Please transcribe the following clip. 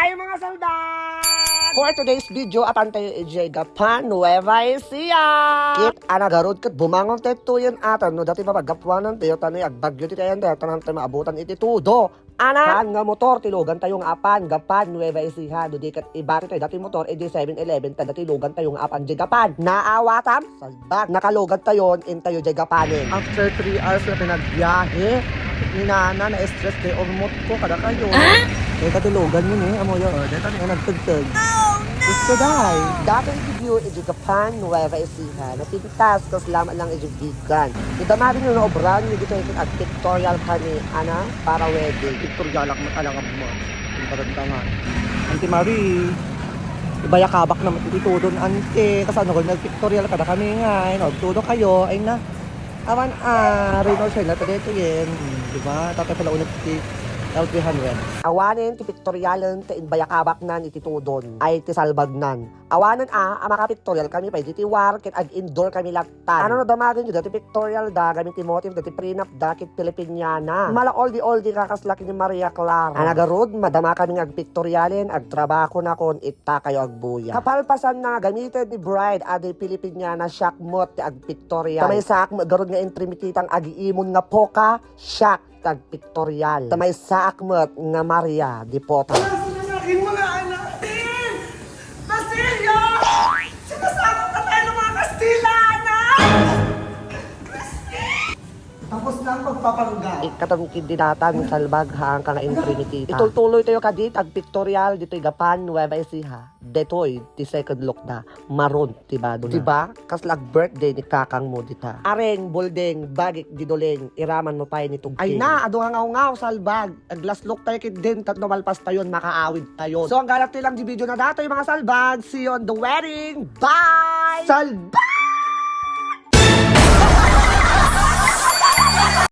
Hi mga salbak! For today's video, apan tayo Japan, Nueva Ecija. Kit, anagarod kat bumangon tayo tuyan atan, no dati mapagapwanan tayo, tanay agbagyo ti tayo, tanan tayo maabutan iti tudo. Ana, nga motor, tilugan tayong apan, Gapan, Nueva Ecija, do di kat ibati tayo, dati motor, edi 7-Eleven, dati tilugan tayong apan, Japan. Naawatam, salbak, nakalugan tayo, in tayo Japanin. After 3 hours na pinagbiyahe, ninana, na-stress tayo, ormot ko, kada kayo. Kaya katilugan yun amo yun. Dito na nagtagtag. Oh no! Gusto dahil. Dati i-review Japan, Nueva Ecija. Napintas, kas laman lang i-vegan. Idamarin yung naobran, yung dito yung pictorial ka ni Ana, para wedding. Pictorial ako matalangap mo. Yung parantangan. Auntie Marie, ibayakabak naman itutudon, ante. Kasi ano ko, nag-pictorial ka na kami nga. Nagtudon kayo, ay na. Awan, Reno siya na, dito yun. Diba? Tatay pala ulit L300. Awanin ti pictorialan ti inbayakabak nan iti tudon ay ti salbagnan. Awanan maka pictorial kami pa iti war ket ag indoor kami laktan. Ano no damagin jud ti pictorial da gamit ti motif dati prenup da ket Pilipiniana. Mala oldie kakaslaki ni Maria Clara. Anagarod madama kami ag pictorialen ag trabaho na kon itta kayo ag buya. Kapalpasan na gamited ni bride adi Pilipiniana shakmot ti ag pictorial. Kamay sak garod nga intrimititang agiimon nga poka shak tag pictorial. Tamay saakmet nga Maria Dipota. Sino sa akin mga anak? Basilio! Sinasakot na tayo ng mga Kastila, anak! Tapos na ang pagpapangga. Ikatang kintinatan salbag hang ka nga intrimitita. Itultuloy tayo kadit ag pictorial dito'y Gapan, Nueva Ecija. Detoy ti second look na maroon tiba do na. Diba? Kaslag birthday ni kakang mo dita. Areng boldeng bagik didoleng iraman mo pa ni tugting. Ay na adu nga ngaw salbag. Ag last look tayo kit din tatno malpas tayon makaawid tayon. So ang galak lang di video na dato yung mga salbag. See you on the wedding. Bye! Salbag!